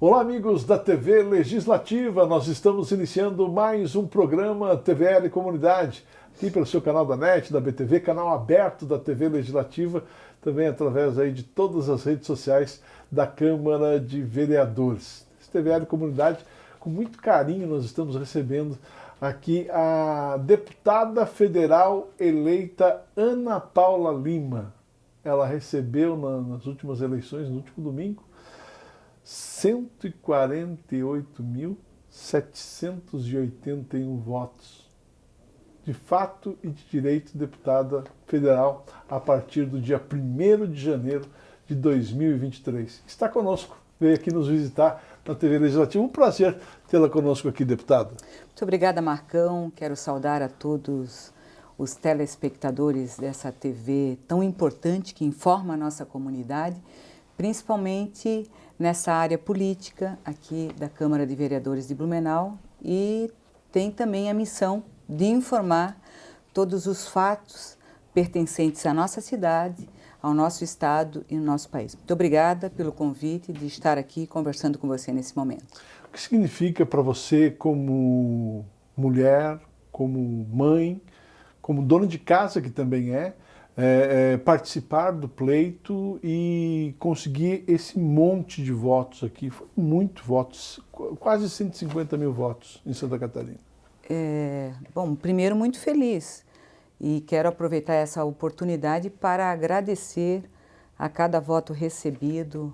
Olá, amigos da TV Legislativa, nós estamos iniciando mais um programa TVL Comunidade, aqui pelo seu canal da NET, da BTV, canal aberto da TV Legislativa, também através aí de todas as redes sociais da Câmara de Vereadores. Esse TVL Comunidade, com muito carinho, nós estamos recebendo aqui a deputada federal eleita Ana Paula Lima. Ela recebeu nas últimas eleições, no último domingo, 148.781 votos. De fato e de direito, deputada federal a partir do dia 1º de janeiro de 2023. Está conosco, veio aqui nos visitar na TV Legislativa. Um prazer tê-la conosco aqui, deputada. Muito obrigada, Marcão. Quero saudar a todos os telespectadores dessa TV tão importante que informa a nossa comunidade, principalmente nessa área política aqui da Câmara de Vereadores de Blumenau, e tem também a missão de informar todos os fatos pertencentes à nossa cidade, ao nosso estado e no nosso país. Muito obrigada pelo convite de estar aqui conversando com você nesse momento. O que significa para você, como mulher, como mãe, como dona de casa que também participar do pleito e conseguir esse monte de votos aqui? Foi muito votos, quase 150 mil votos em Santa Catarina. Bom, primeiro, muito feliz, e quero aproveitar essa oportunidade para agradecer a cada voto recebido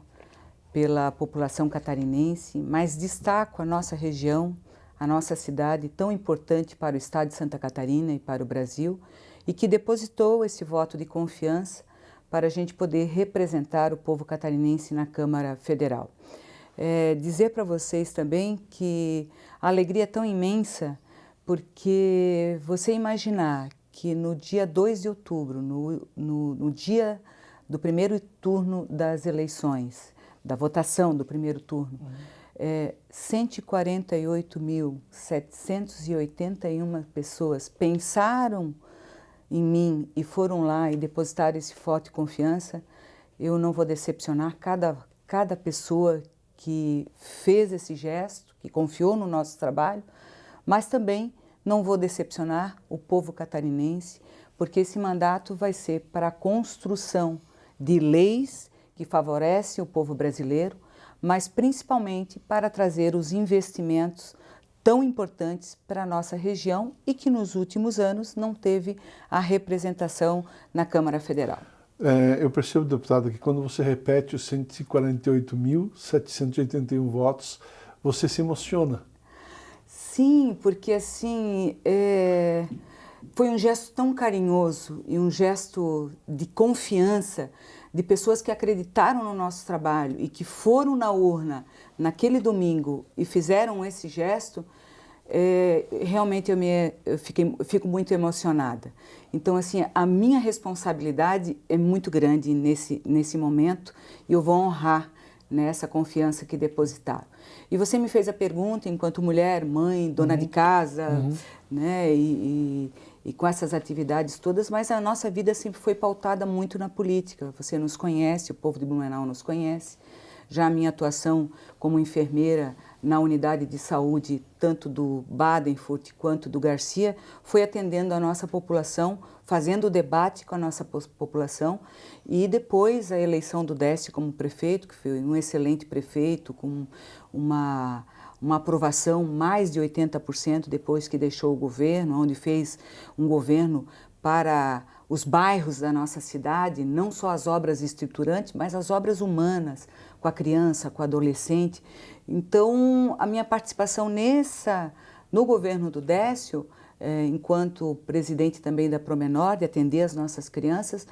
pela população catarinense, mas destaco a nossa região, a nossa cidade, tão importante para o estado de Santa Catarina e para o Brasil, e que depositou esse voto de confiança para a gente poder representar o povo catarinense na Câmara Federal. Dizer para vocês também que a alegria é tão imensa, porque você imaginar que no dia 2 de outubro, no dia do primeiro turno das eleições, da votação do primeiro turno, 148.781 pessoas pensaram em mim e foram lá e depositaram esse voto de confiança. Eu não vou decepcionar cada pessoa que fez esse gesto, que confiou no nosso trabalho, mas também não vou decepcionar o povo catarinense, porque esse mandato vai ser para a construção de leis que favorecem o povo brasileiro, mas principalmente para trazer os investimentos tão importantes para a nossa região e que nos últimos anos não teve a representação na Câmara Federal. Eu percebo, deputada, que quando você repete os 148.781 votos, você se emociona. Sim, porque assim, foi um gesto tão carinhoso e um gesto de confiança de pessoas que acreditaram no nosso trabalho e que foram na urna naquele domingo e fizeram esse gesto. Realmente eu fico muito emocionada. Então, assim, a minha responsabilidade é muito grande nesse momento, e eu vou honrar essa confiança que depositaram. E você me fez a pergunta enquanto mulher, mãe, dona de casa, né, e com essas atividades todas, mas a nossa vida sempre foi pautada muito na política. Você nos conhece, o povo de Blumenau nos conhece. Já a minha atuação como enfermeira na unidade de saúde, tanto do Badenfurt quanto do Garcia, foi atendendo a nossa população, fazendo o debate com a nossa população, e depois a eleição do Décio como prefeito, que foi um excelente prefeito, com uma aprovação mais de 80% depois que deixou o governo, onde fez um governo para os bairros da nossa cidade, não só as obras estruturantes, mas as obras humanas, com a criança, com o adolescente. Então, a minha participação no governo do Décio, enquanto presidente também da Promenor, de atender as nossas crianças,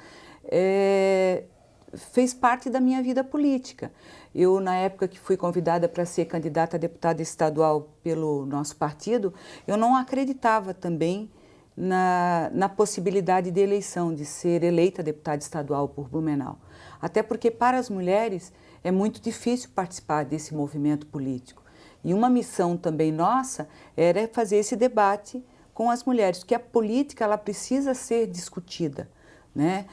fez parte da minha vida política. Eu, na época que fui convidada para ser candidata a deputada estadual pelo nosso partido, eu não acreditava também na possibilidade de eleição, de ser eleita deputada estadual por Blumenau. Até porque, para as mulheres, é muito difícil participar desse movimento político. E uma missão também nossa era fazer esse debate com as mulheres, porque a política ela precisa ser discutida, né?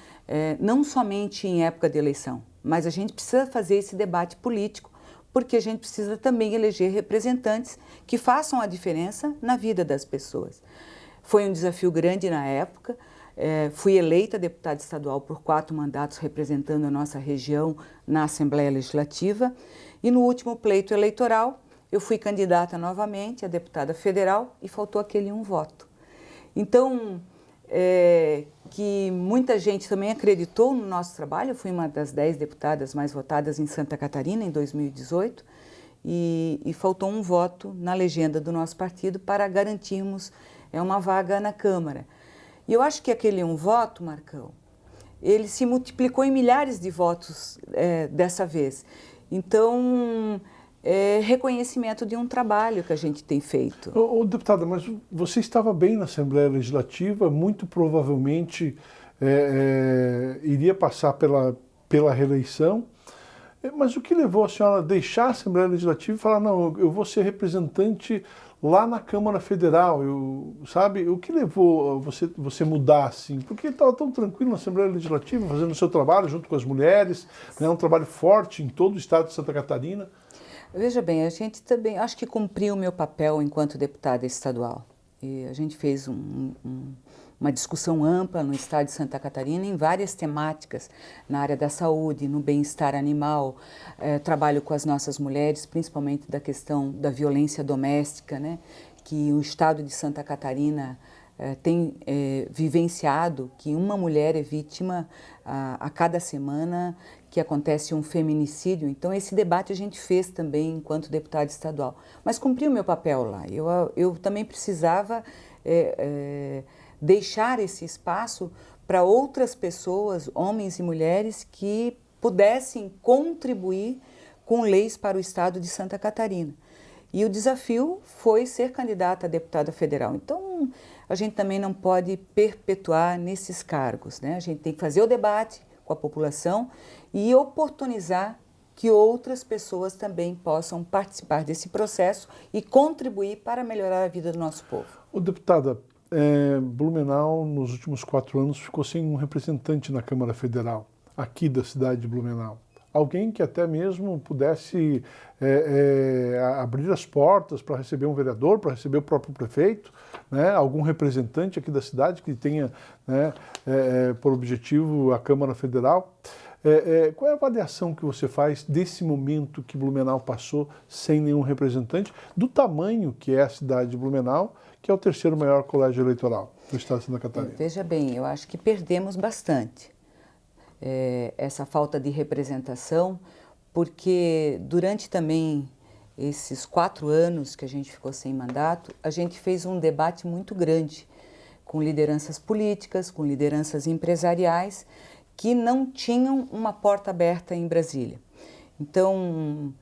Não somente em época de eleição, mas a gente precisa fazer esse debate político, porque a gente precisa também eleger representantes que façam a diferença na vida das pessoas. Foi um desafio grande na época. Fui eleita deputada estadual por 4 mandatos representando a nossa região na Assembleia Legislativa e no último pleito eleitoral eu fui candidata novamente a deputada federal e faltou aquele um voto. Então, que muita gente também acreditou no nosso trabalho, eu fui uma das 10 deputadas mais votadas em Santa Catarina em 2018 e faltou um voto na legenda do nosso partido para garantirmos uma vaga na Câmara. E eu acho que aquele um voto, Marcão, ele se multiplicou em milhares de votos dessa vez. Então, reconhecimento de um trabalho que a gente tem feito. Deputada, mas você estava bem na Assembleia Legislativa, muito provavelmente iria passar pela reeleição. Mas o que levou a senhora a deixar a Assembleia Legislativa e falar, não, eu vou ser representante lá na Câmara Federal, sabe? O que levou você mudar assim? Porque estava tão tranquilo na Assembleia Legislativa, fazendo o seu trabalho junto com as mulheres, né? Um trabalho forte em todo o estado de Santa Catarina. Veja bem, a gente também, acho que cumpriu o meu papel enquanto deputada estadual. E a gente fez uma discussão ampla no estado de Santa Catarina em várias temáticas, na área da saúde, no bem-estar animal, trabalho com as nossas mulheres, principalmente da questão da violência doméstica, né, que o estado de Santa Catarina tem vivenciado, que uma mulher é vítima a cada semana que acontece um feminicídio. Então esse debate a gente fez também enquanto deputada estadual, mas cumpri o meu papel lá. Eu também precisava deixar esse espaço para outras pessoas, homens e mulheres, que pudessem contribuir com leis para o estado de Santa Catarina. E o desafio foi ser candidata a deputada federal. Então, a gente também não pode perpetuar nesses cargos, né? A gente tem que fazer o debate com a população e oportunizar que outras pessoas também possam participar desse processo e contribuir para melhorar a vida do nosso povo. Deputada, Blumenau, nos últimos 4 anos, ficou sem um representante na Câmara Federal, aqui da cidade de Blumenau. Alguém que até mesmo pudesse abrir as portas para receber um vereador, para receber o próprio prefeito, né? Algum representante aqui da cidade que tenha, né, por objetivo a Câmara Federal. Qual é a avaliação que você faz desse momento que Blumenau passou sem nenhum representante, do tamanho que é a cidade de Blumenau, que é o 3º maior colégio eleitoral do estado de Santa Catarina? Veja bem, eu acho que perdemos bastante essa falta de representação, porque durante também esses 4 anos que a gente ficou sem mandato, a gente fez um debate muito grande com lideranças políticas, com lideranças empresariais, que não tinham uma porta aberta em Brasília. Então,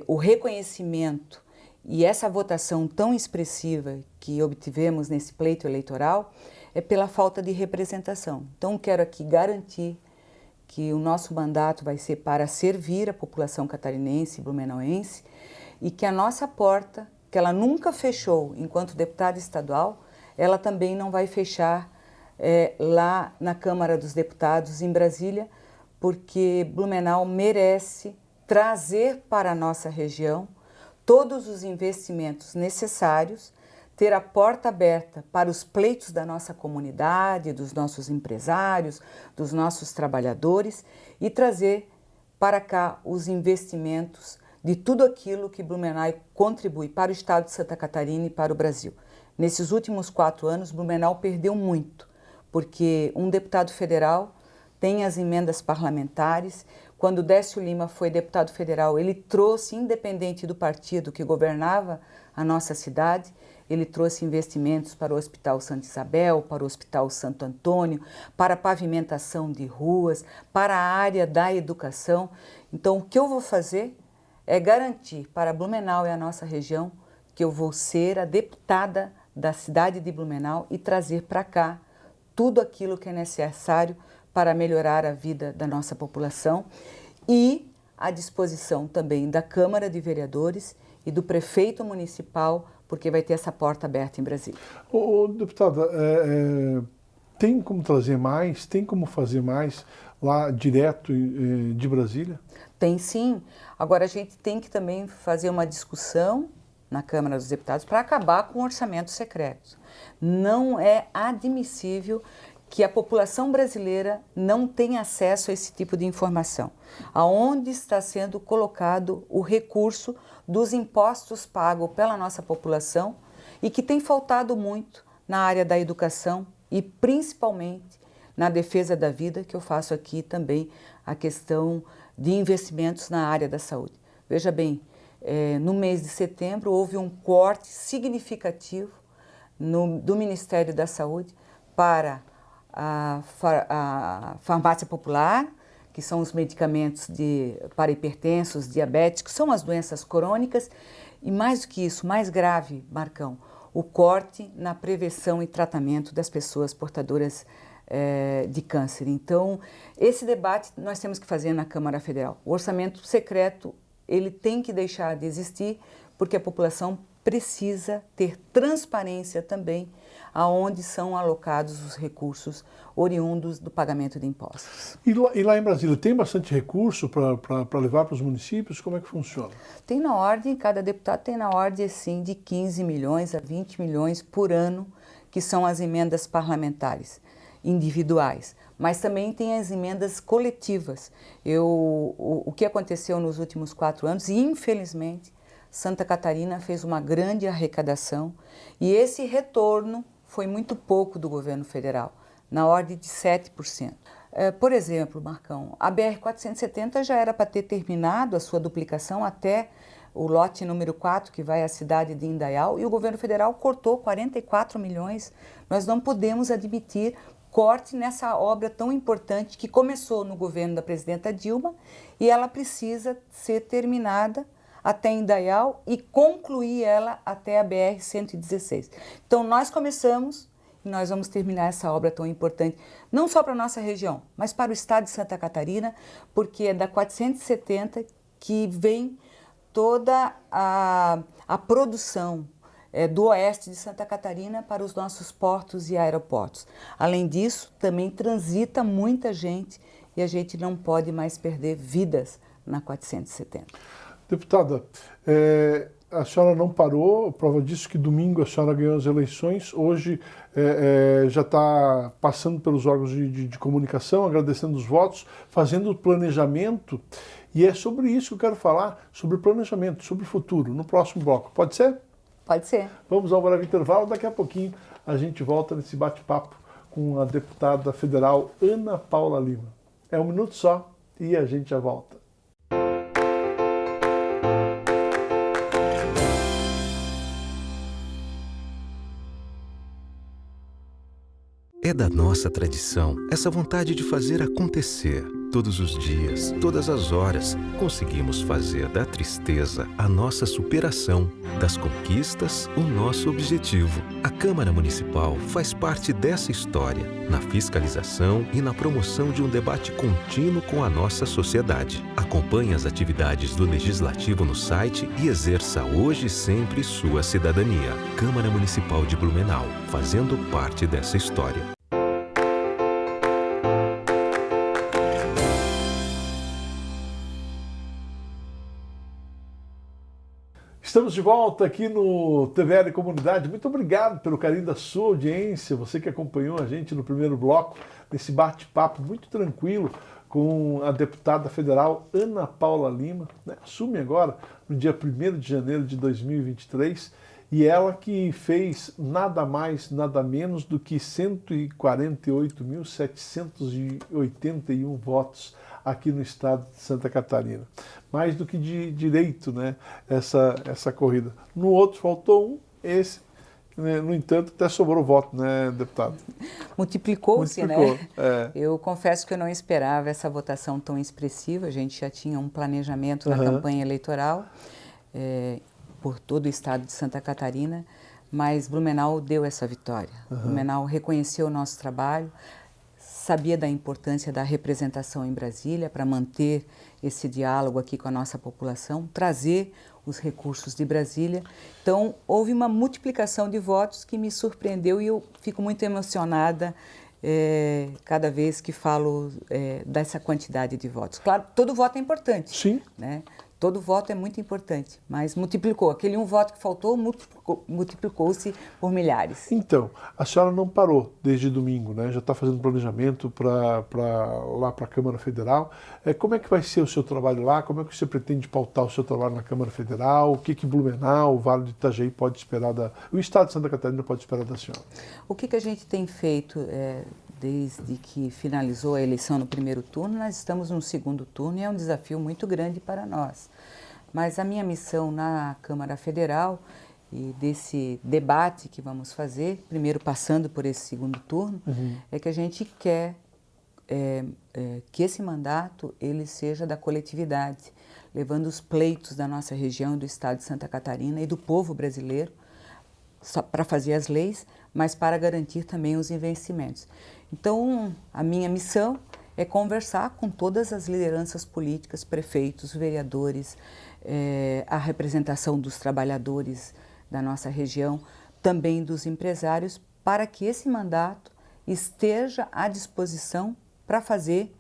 o reconhecimento e essa votação tão expressiva que obtivemos nesse pleito eleitoral é pela falta de representação. Então, quero aqui garantir que o nosso mandato vai ser para servir a população catarinense e blumenauense e que a nossa porta, que ela nunca fechou enquanto deputada estadual, ela também não vai fechar lá na Câmara dos Deputados em Brasília, porque Blumenau merece trazer para a nossa região todos os investimentos necessários, ter a porta aberta para os pleitos da nossa comunidade, dos nossos empresários, dos nossos trabalhadores e trazer para cá os investimentos de tudo aquilo que Blumenau contribui para o estado de Santa Catarina e para o Brasil. Nesses últimos 4 anos, Blumenau perdeu muito, porque um deputado federal tem as emendas parlamentares. Quando Décio Lima foi deputado federal, ele trouxe, independente do partido que governava a nossa cidade, ele trouxe investimentos para o Hospital Santa Isabel, para o Hospital Santo Antônio, para a pavimentação de ruas, para a área da educação. Então, o que eu vou fazer é garantir para Blumenau e a nossa região que eu vou ser a deputada da cidade de Blumenau e trazer para cá tudo aquilo que é necessário para melhorar a vida da nossa população e à disposição também da Câmara de Vereadores e do prefeito municipal, porque vai ter essa porta aberta em Brasília. Deputada, tem como trazer mais, tem como fazer mais lá direto de Brasília? Tem sim. Agora a gente tem que também fazer uma discussão na Câmara dos Deputados para acabar com o orçamento secreto. Não é admissível que a população brasileira não tenha acesso a esse tipo de informação. Aonde está sendo colocado o recurso dos impostos pagos pela nossa população e que tem faltado muito na área da educação e principalmente na defesa da vida, que eu faço aqui também a questão de investimentos na área da saúde. Veja bem, no mês de setembro houve um corte significativo do Ministério da Saúde para a farmácia popular, que são os medicamentos para hipertensos, diabéticos, são as doenças crônicas, e mais do que isso, mais grave, Marcão, o corte na prevenção e tratamento das pessoas portadoras de câncer. Então, esse debate nós temos que fazer na Câmara Federal. O orçamento secreto, ele tem que deixar de existir, porque a população precisa ter transparência também aonde são alocados os recursos oriundos do pagamento de impostos. E lá em Brasília, tem bastante recurso para levar para os municípios? Como é que funciona? Tem na ordem, cada deputado tem na ordem assim, de 15 milhões a 20 milhões por ano, que são as emendas parlamentares individuais. Mas também tem as emendas coletivas. O que aconteceu nos últimos 4 anos, e infelizmente, Santa Catarina fez uma grande arrecadação e esse retorno foi muito pouco do governo federal, na ordem de 7%. Por exemplo, Marcão, a BR-470 já era para ter terminado a sua duplicação até o lote número 4, que vai à cidade de Indaial, e o governo federal cortou 44 milhões. Nós não podemos admitir corte nessa obra tão importante que começou no governo da presidenta Dilma e ela precisa ser terminada até Indaial e concluir ela até a BR-116. Então, nós começamos e nós vamos terminar essa obra tão importante, não só para a nossa região, mas para o estado de Santa Catarina, porque é da 470 que vem toda a produção do oeste de Santa Catarina para os nossos portos e aeroportos. Além disso, também transita muita gente e a gente não pode mais perder vidas na 470. Deputada, a senhora não parou, prova disso que domingo a senhora ganhou as eleições, hoje já está passando pelos órgãos de comunicação, agradecendo os votos, fazendo o planejamento, e é sobre isso que eu quero falar, sobre o planejamento, sobre o futuro, no próximo bloco. Pode ser? Pode ser. Vamos ao breve intervalo, daqui a pouquinho a gente volta nesse bate-papo com a deputada federal Ana Paula Lima. É 1 minuto só e a gente já volta. É da nossa tradição essa vontade de fazer acontecer. Todos os dias, todas as horas, conseguimos fazer da tristeza a nossa superação, das conquistas o nosso objetivo. A Câmara Municipal faz parte dessa história, na fiscalização e na promoção de um debate contínuo com a nossa sociedade. Acompanhe as atividades do Legislativo no site e exerça hoje e sempre sua cidadania. Câmara Municipal de Blumenau, fazendo parte dessa história. Estamos de volta aqui no TVL Comunidade. Muito obrigado pelo carinho da sua audiência, você que acompanhou a gente no primeiro bloco, nesse bate-papo muito tranquilo com a deputada federal Ana Paula Lima, né? Assume agora no dia 1º de janeiro de 2023, e ela que fez nada mais, nada menos do que 148.781 votos aqui no estado de Santa Catarina. Mais do que de direito, né, essa corrida. No outro faltou um, esse, né, no entanto, até sobrou voto, né, deputado? Multiplicou-se, né? É. Eu confesso que eu não esperava essa votação tão expressiva, a gente já tinha um planejamento na campanha eleitoral por todo o estado de Santa Catarina, mas Blumenau deu essa vitória. Blumenau reconheceu o nosso trabalho, sabia da importância da representação em Brasília para manter esse diálogo aqui com a nossa população, trazer os recursos de Brasília. Então, houve uma multiplicação de votos que me surpreendeu e eu fico muito emocionada cada vez que falo dessa quantidade de votos. Claro, todo voto é importante. Sim. Né? Todo voto é muito importante, mas multiplicou. Aquele um voto que faltou multiplicou-se por milhares. Então, a senhora não parou desde domingo, né? Já está fazendo planejamento lá para a Câmara Federal. Como é que vai ser o seu trabalho lá? Como é que você pretende pautar o seu trabalho na Câmara Federal? O que Blumenau, o Vale do Itajaí pode esperar o Estado de Santa Catarina pode esperar da senhora? O que a gente tem feito desde que finalizou a eleição no primeiro turno, nós estamos no segundo turno e é um desafio muito grande para nós. Mas a minha missão na Câmara Federal e desse debate que vamos fazer, primeiro passando por esse segundo turno, é que a gente quer que esse mandato ele seja da coletividade, levando os pleitos da nossa região, do estado de Santa Catarina e do povo brasileiro para fazer as leis, mas para garantir também os investimentos. Então, a minha missão é conversar com todas as lideranças políticas, prefeitos, vereadores, a representação dos trabalhadores da nossa região, também dos empresários, para que esse mandato esteja à disposição para fazer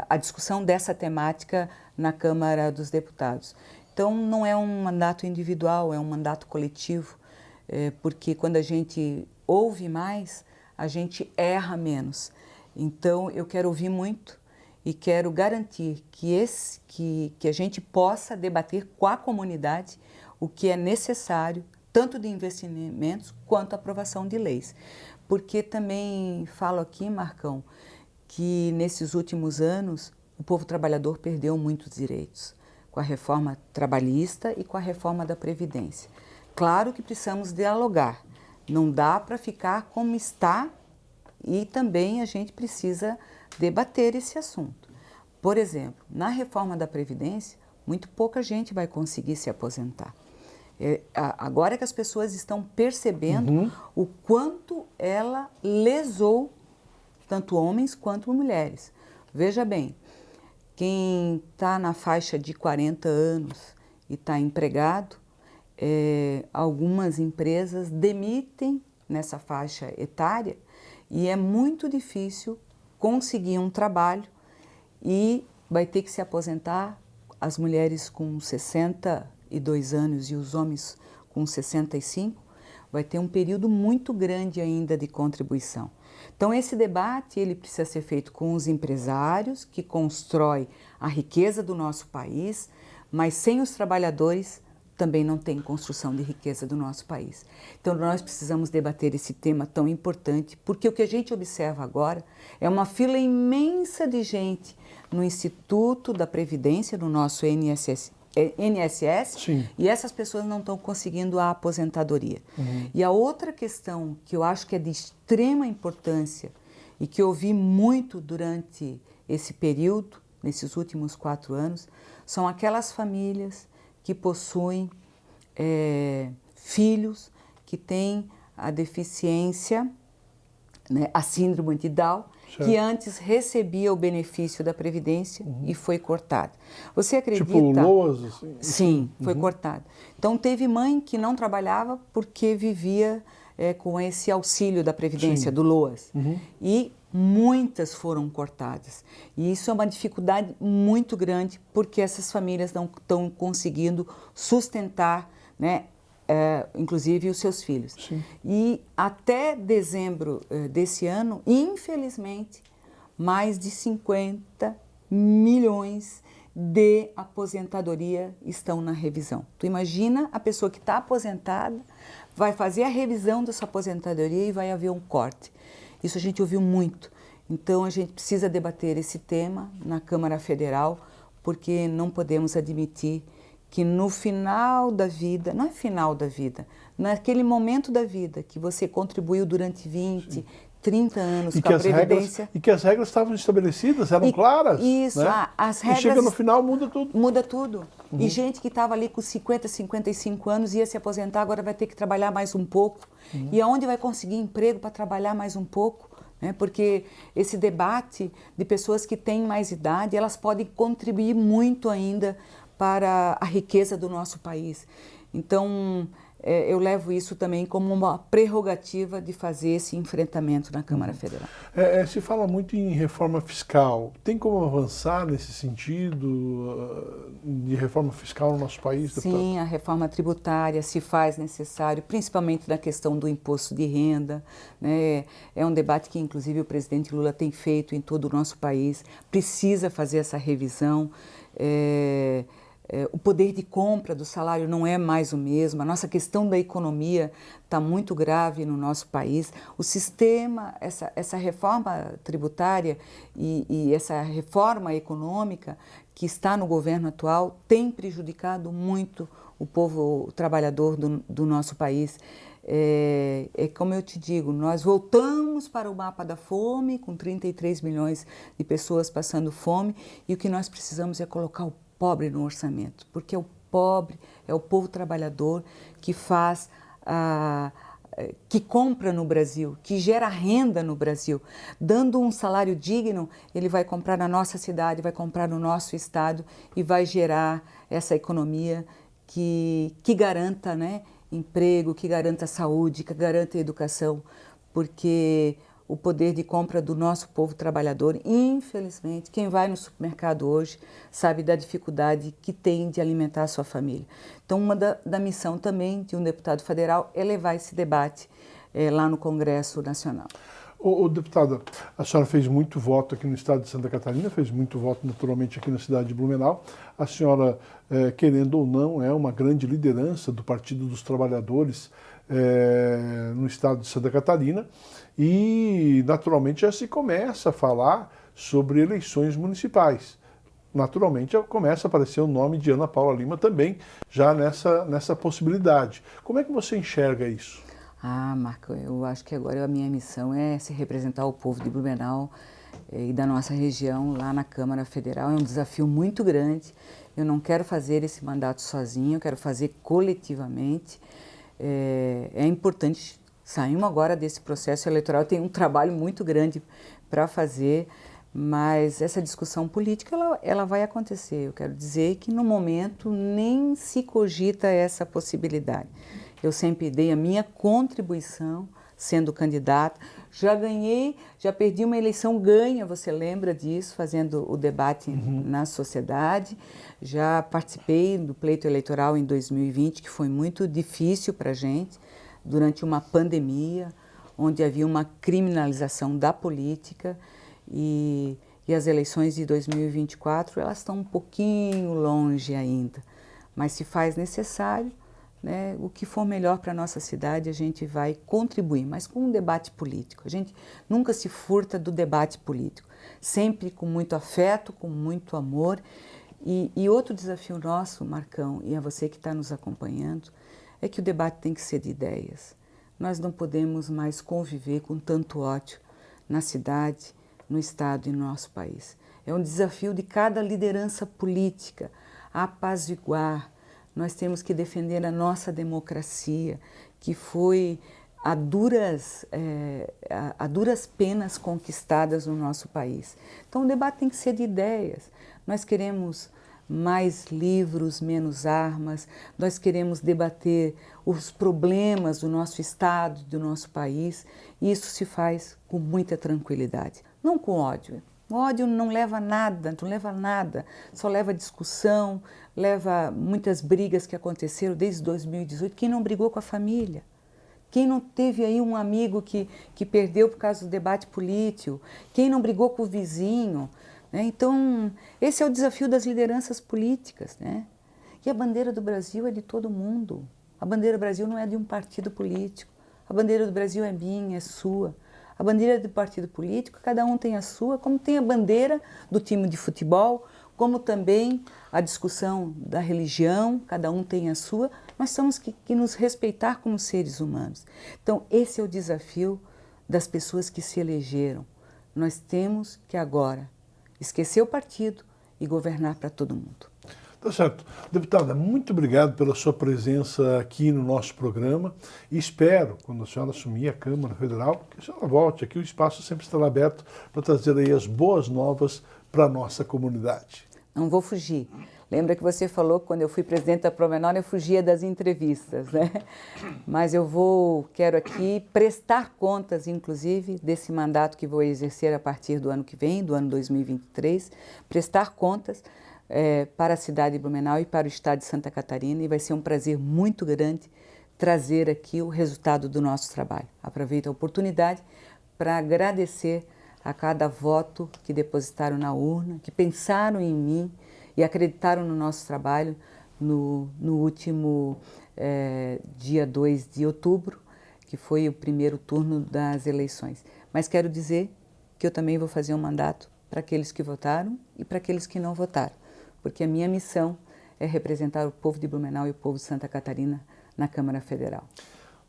a discussão dessa temática na Câmara dos Deputados. Então, não é um mandato individual, é um mandato coletivo, porque quando a gente ouve mais, a gente erra menos. Então, eu quero ouvir muito e quero garantir que a gente possa debater com a comunidade o que é necessário, tanto de investimentos quanto aprovação de leis. Porque também falo aqui, Marcão, que nesses últimos anos o povo trabalhador perdeu muitos direitos com a reforma trabalhista e com a reforma da Previdência. Claro que precisamos dialogar, não dá para ficar como está e também a gente precisa debater esse assunto. Por exemplo, na reforma da Previdência, muito pouca gente vai conseguir se aposentar. Agora que as pessoas estão percebendo o quanto ela lesou tanto homens quanto mulheres. Veja bem, quem está na faixa de 40 anos e está empregado, algumas empresas demitem nessa faixa etária e é muito difícil conseguir um trabalho e vai ter que se aposentar as mulheres com 62 anos e os homens com 65, vai ter um período muito grande ainda de contribuição. Então, esse debate ele precisa ser feito com os empresários, que constroem a riqueza do nosso país, mas sem os trabalhadores também não tem construção de riqueza do nosso país. Então, nós precisamos debater esse tema tão importante, porque o que a gente observa agora é uma fila imensa de gente no Instituto da Previdência, no nosso INSS, Sim. E essas pessoas não estão conseguindo a aposentadoria. E a outra questão que eu acho que é de extrema importância e que eu ouvi muito durante esse período, nesses últimos 4 anos, são aquelas famílias que possuem filhos que têm a deficiência, né, a síndrome de Down, certo, que antes recebia o benefício da Previdência e foi cortado. Você acredita? Tipo LOAS? Assim? Sim, foi cortado. Então, teve mãe que não trabalhava porque vivia com esse auxílio da Previdência, sim, do LOAS. E muitas foram cortadas. E isso é uma dificuldade muito grande porque essas famílias não estão conseguindo sustentar, né, inclusive os seus filhos. Sim. E até dezembro desse ano, infelizmente, mais de 50 milhões de aposentadoria estão na revisão. Tu imagina a pessoa que está aposentada, vai fazer a revisão da sua aposentadoria e vai haver um corte. Isso a gente ouviu muito. Então, a gente precisa debater esse tema na Câmara Federal, porque não podemos admitir que no final da vida, não é final da vida, naquele momento da vida que você contribuiu durante 20, sim, 30 anos com a Previdência... E que as regras estavam estabelecidas, eram claras. Isso, né? As regras... E chega no final, muda tudo. Muda tudo. E gente que estava ali com 50, 55 anos ia se aposentar, agora vai ter que trabalhar mais um pouco. E aonde vai conseguir emprego para trabalhar mais um pouco? Né? Porque esse debate de pessoas que têm mais idade, elas podem contribuir muito ainda para a riqueza do nosso país. Então, eu levo isso também como uma prerrogativa de fazer esse enfrentamento na Câmara Federal. Se fala muito em reforma fiscal. Tem como avançar nesse sentido de reforma fiscal no nosso país, deputado? Sim, a reforma tributária se faz necessário, principalmente na questão do imposto de renda, né? É um debate que, inclusive, o presidente Lula tem feito em todo o nosso país. Precisa fazer essa revisão. O poder de compra do salário não é mais o mesmo, a nossa questão da economia está muito grave no nosso país. O sistema, essa reforma tributária e essa reforma econômica que está no governo atual tem prejudicado muito o povo trabalhador do nosso país. Como eu te digo, nós voltamos para o mapa da fome, com 33 milhões de pessoas passando fome, e o que nós precisamos é colocar o pobre no orçamento, porque o pobre é o povo trabalhador que faz, que compra no Brasil, que gera renda no Brasil. Dando um salário digno, ele vai comprar na nossa cidade, vai comprar no nosso estado e vai gerar essa economia que garanta, né, emprego, que garanta saúde, que garanta educação, porque o poder de compra do nosso povo trabalhador, infelizmente, quem vai no supermercado hoje sabe da dificuldade que tem de alimentar a sua família. Então, uma da missão também de um deputado federal é levar esse debate lá no Congresso Nacional. Deputada, a senhora fez muito voto aqui no estado de Santa Catarina, fez muito voto naturalmente aqui na cidade de Blumenau. A senhora, querendo ou não, é uma grande liderança do Partido dos Trabalhadores no estado de Santa Catarina e naturalmente já se começa a falar sobre eleições municipais. Naturalmente já começa a aparecer o nome de Ana Paula Lima também já nessa possibilidade. Como é que você enxerga isso? Marco, eu acho que agora a minha missão é se representar o povo de Blumenau e da nossa região lá na Câmara Federal. É um desafio muito grande. Eu não quero fazer esse mandato sozinho, eu quero fazer coletivamente. É importante, saímos agora desse processo eleitoral, tem um trabalho muito grande para fazer, mas essa discussão política ela vai acontecer. Eu quero dizer que no momento nem se cogita essa possibilidade. Eu sempre dei a minha contribuição sendo candidata. Já ganhei, já perdi uma eleição ganha, você lembra disso, fazendo o debate na sociedade. Já participei do pleito eleitoral em 2020, que foi muito difícil para a gente, durante uma pandemia, onde havia uma criminalização da política. E as eleições de 2024, elas estão um pouquinho longe ainda, mas se faz necessário. Né, o que for melhor para a nossa cidade, a gente vai contribuir, mas com um debate político. A gente nunca se furta do debate político, sempre com muito afeto, com muito amor. E outro desafio nosso, Marcão, e a você que está nos acompanhando, é que o debate tem que ser de ideias. Nós não podemos mais conviver com tanto ódio na cidade, no estado e no nosso país. É um desafio de cada liderança política apaziguar. Nós temos que defender a nossa democracia, que foi a duras penas conquistadas no nosso país. Então o debate tem que ser de ideias. Nós queremos mais livros, menos armas, nós queremos debater os problemas do nosso estado, do nosso país, e isso se faz com muita tranquilidade, não com ódio. O ódio não leva a nada, só leva a discussão, leva muitas brigas que aconteceram desde 2018. Quem não brigou com a família? Quem não teve aí um amigo que perdeu por causa do debate político? Quem não brigou com o vizinho? Né? Então, esse é o desafio das lideranças políticas. Né? E a bandeira do Brasil é de todo mundo. A bandeira do Brasil não é de um partido político. A bandeira do Brasil é minha, é sua. A bandeira do partido político, cada um tem a sua, como tem a bandeira do time de futebol, como também a discussão da religião, cada um tem a sua. Nós temos que nos respeitar como seres humanos. Então, esse é o desafio das pessoas que se elegeram. Nós temos que agora esquecer o partido e governar para todo mundo. Tá certo. Deputada, muito obrigado pela sua presença aqui no nosso programa e espero, quando a senhora assumir a Câmara Federal, que a senhora volte aqui, o espaço sempre estará aberto para trazer aí as boas novas para a nossa comunidade. não vou fugir. Lembra que você falou que quando eu fui presidente da Promenor eu fugia das entrevistas, né? Mas quero aqui prestar contas, inclusive, desse mandato que vou exercer a partir do ano que vem, do ano 2023, prestar contas para a cidade de Blumenau e para o estado de Santa Catarina, e vai ser um prazer muito grande trazer aqui o resultado do nosso trabalho. Aproveito a oportunidade para agradecer a cada voto que depositaram na urna, que pensaram em mim e acreditaram no nosso trabalho no último dia 2 de outubro, que foi o primeiro turno das eleições. Mas quero dizer que eu também vou fazer um mandato para aqueles que votaram e para aqueles que não votaram, porque a minha missão é representar o povo de Blumenau e o povo de Santa Catarina na Câmara Federal.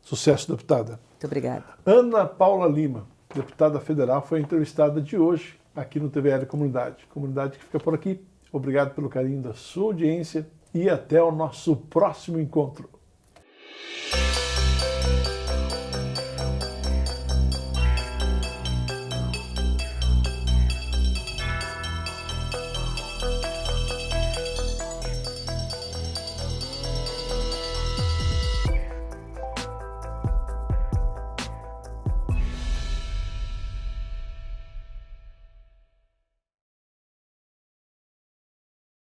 Sucesso, deputada. Muito obrigada. Ana Paula Lima, deputada federal, foi a entrevistada de hoje aqui no TVL Comunidade. Comunidade que fica por aqui. Obrigado pelo carinho da sua audiência e até o nosso próximo encontro.